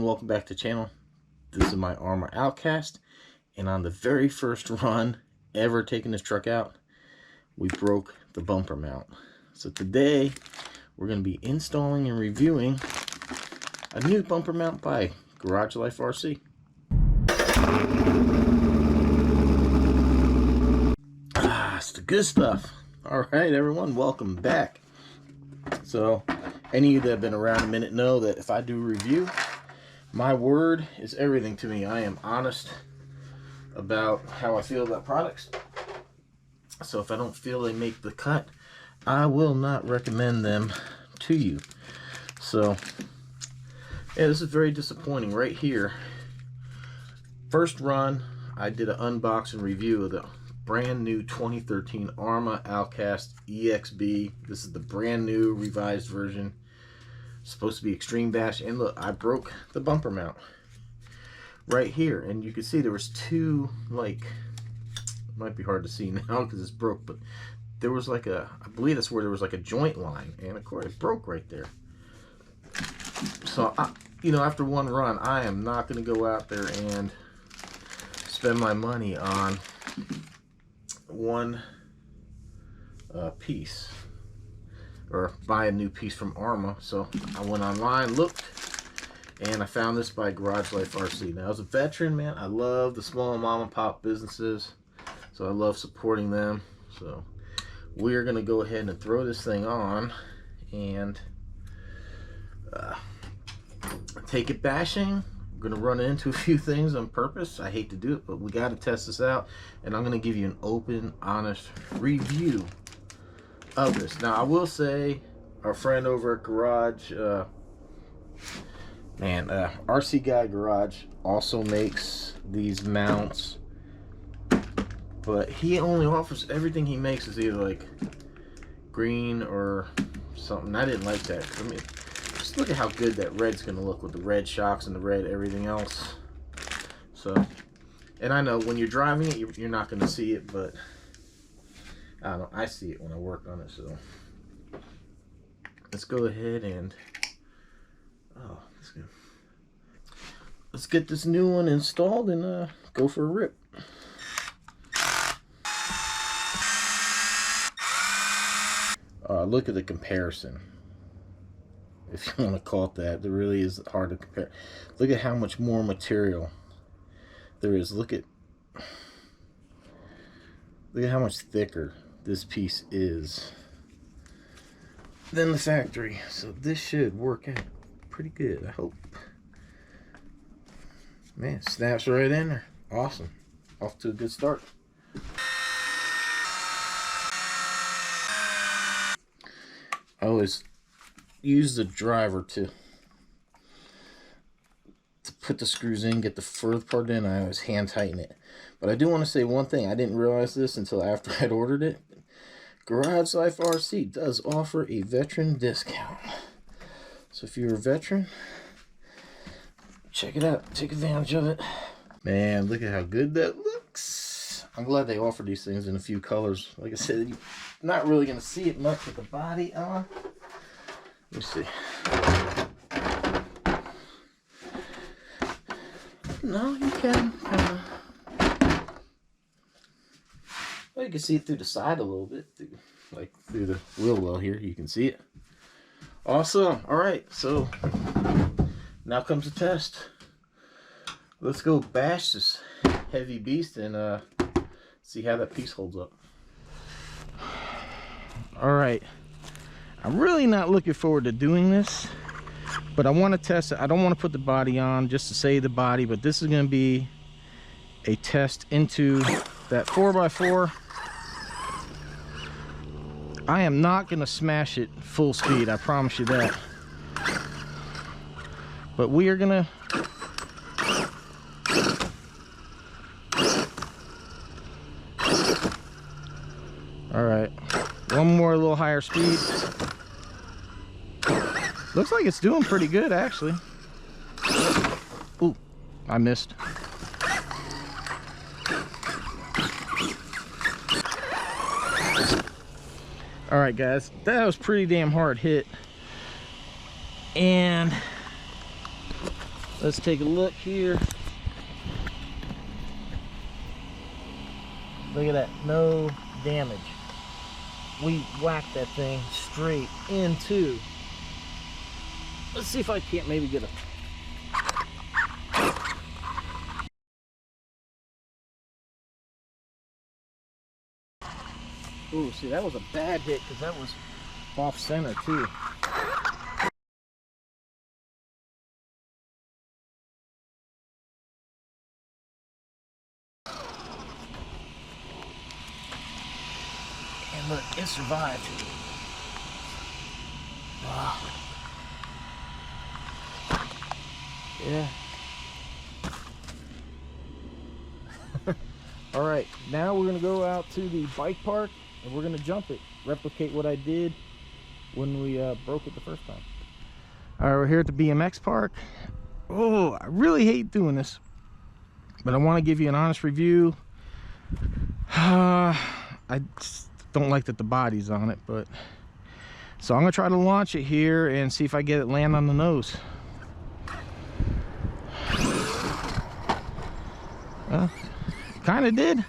everyone, welcome back to the channel. This is my Arrma Outcast, and on the very first run ever taking this truck out, we broke the bumper mount. So today we're going to be installing and reviewing a new bumper mount by Garage Life RC. It's the good stuff. Alright everyone, welcome back. So any of you that have been around a minute know that if I do a review, my word is everything to me. I am honest about how I feel about products. So if I don't feel they make the cut, I will not recommend them to you. So yeah, this is very disappointing right here. First run, I did an unboxing review of the brand new 2013 Arrma Outcast EXB. This is the brand new revised version. Supposed to be extreme bash, and look, I broke the bumper mount right here, and you can see there was two, like, it might be hard to see now because it's broke, but there was like a, I believe that's where there was like a joint line, and of course it broke right there. So you know, after one run, I am not going to go out there and spend my money on one piece, or buy a new piece from Arrma. So I went online, looked, and I found this by Garage Life RC. Now, as a veteran, man, I love the small mom and pop businesses, so I love supporting them. So we're gonna go ahead and throw this thing on and take it bashing. We're gonna run into a few things on purpose. I hate to do it, but we got to test this out, and I'm gonna give you an open, honest review of this. Now, I will say, our friend over at Garage, RC Guy Garage also makes these mounts, but he only offers, everything he makes is either like green or something. I didn't like that. I mean, just look at how good that red's gonna look with the red shocks and the red everything else. So, and I know when you're driving it, you're not gonna see it, but I don't know, I see it when I work on it. So let's go ahead and let's get this new one installed and go for a rip. Look at the comparison, if you want to call it that. There really is hard to compare. Look at how much more material there is. Look at how much thicker this piece is than the factory. So this should work out pretty good, I hope. Man, snaps right in there. Awesome. Off to a good start. I always use the driver to put the screws in, get the further part in. I always hand tighten it. But I do want to say one thing. I didn't realize this until after I'd ordered it. Garage Life RC does offer a veteran discount. So if you're a veteran, check it out. Take advantage of it. Man, look at how good that looks. I'm glad they offer these things in a few colors. Like I said, you're not really going to see it much with the body on. Let me see. No, you can. Well, you can see it through the side a little bit, like through the wheel well here. You can see it. Awesome. All right, so now comes the test. Let's go bash this heavy beast and see how that piece holds up. All right. I'm really not looking forward to doing this, but I want to test it. I don't want to put the body on just to save the body, but this is going to be a test into that 4x4. I am not going to smash it full speed, I promise you that. But we are going to all right, one more, a little higher speed. Looks like it's doing pretty good, actually. Ooh, I missed. All right, guys, that was pretty damn hard hit. And Let's take a look here. Look at that, no damage. We whacked that thing straight into. Let's see if I can't maybe get a. Ooh, see, that was a bad hit because that was off center too. And look, it survived. Wow. Yeah. All right, now we're gonna go out to the bike park and we're gonna jump it, replicate what I did when we broke it the first time. All right, we're here at the BMX park. Oh, I really hate doing this, but I want to give you an honest review. I just don't like that the body's on it, but so I'm gonna try to launch it here and see if I get it land on the nose. Kind of did.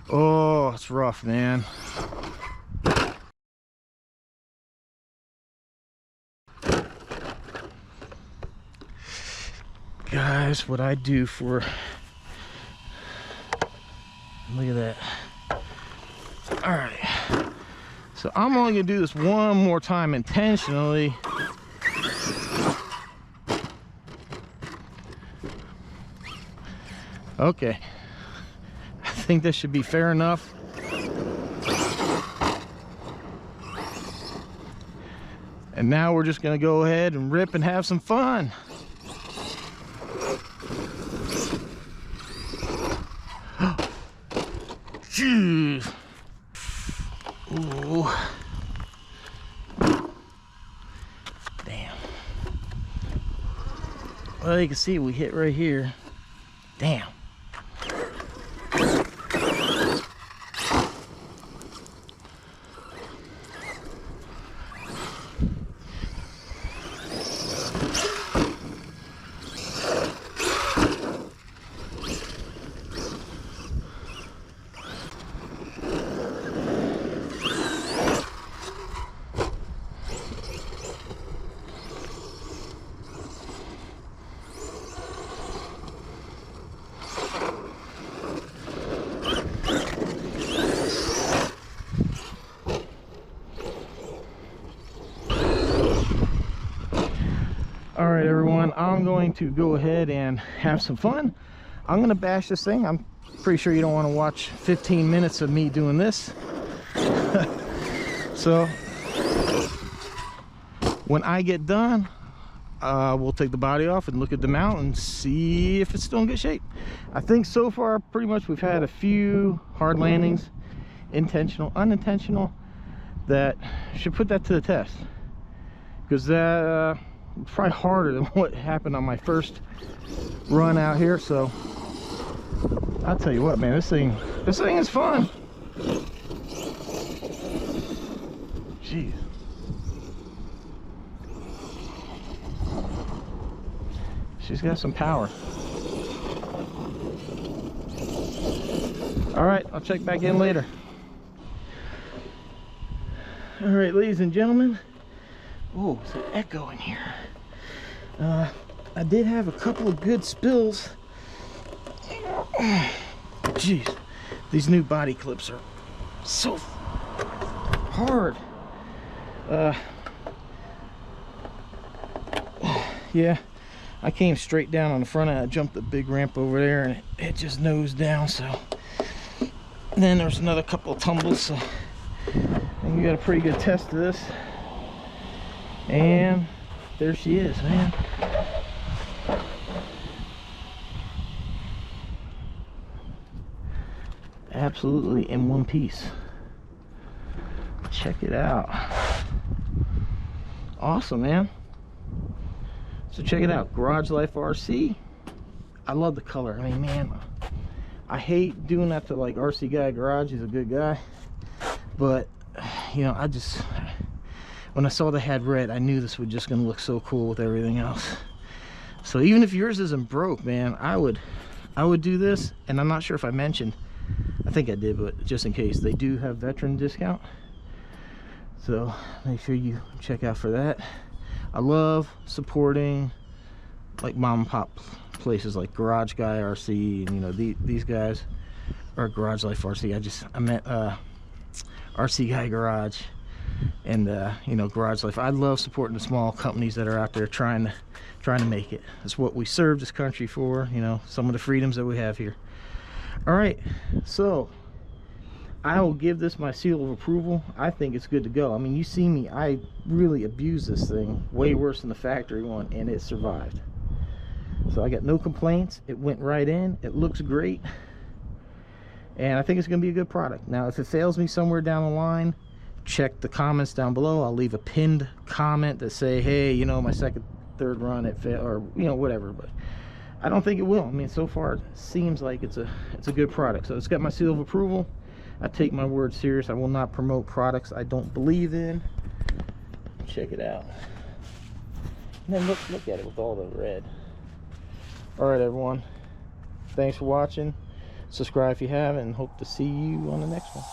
Oh, it's rough, man. Guys, what I do for, look at that. All right, so I'm only gonna do this one more time intentionally. Okay, I think this should be fair enough. And now we're just gonna go ahead and rip and have some fun. Jeez. Ooh. Damn. Well, you can see we hit right here. Damn. Alright everyone, I'm going to go ahead and have some fun. I'm going to bash this thing. I'm pretty sure you don't want to watch 15 minutes of me doing this. So, when I get done, we'll take the body off and look at the mount and see if it's still in good shape. I think so far, pretty much we've had a few hard landings, intentional, unintentional, that should put that to the test. Because that... it's probably harder than what happened on my first run out here. So I'll tell you what, man, this thing is fun. Jeez. She's got some power. All right, I'll check back in later. All right, ladies and gentlemen. Oh, it's an echo in here. I did have a couple of good spills. Jeez, these new body clips are so hard. Yeah, I came straight down on the front end. I jumped the big ramp over there and it just nosed down. So and then there's another couple of tumbles. So I think we got a pretty good test of this. And there she is, man. Absolutely in one piece. Check it out. Awesome, man. So check it out, Garage Life RC. I love the color. I mean, man, I hate doing that to like RC Guy Garage. He's a good guy, but you know, when I saw they had red, I knew this was just gonna look so cool with everything else. So even if yours isn't broke, man, I would do this. And I'm not sure if I mentioned, I think I did, but just in case, they do have veteran discount, so make sure you check out for that. I love supporting like mom and pop places like Garage Guy RC, and you know, these guys, or Garage Life RC. I met RC Guy Garage, and you know, Garage Life. I love supporting the small companies that are out there trying to make it. That's what we serve this country for, you know, some of the freedoms that we have here. All right, so I will give this my seal of approval. I think it's good to go. I mean, you see me, I really abused this thing way worse than the factory one, and it survived. So I got no complaints. It went right in. It looks great, and I think it's going to be a good product. Now, if it fails me somewhere down the line, check the comments down below. I'll leave a pinned comment that say, hey, you know, my second, third run it failed, or you know, whatever. But I don't think it will. I mean, so far it seems like it's a good product. So it's got my seal of approval. I take my word serious. I will not promote products I don't believe in. Check it out. And then look at it with all the red. All right, everyone. Thanks for watching. Subscribe if you haven't, and hope to see you on the next one.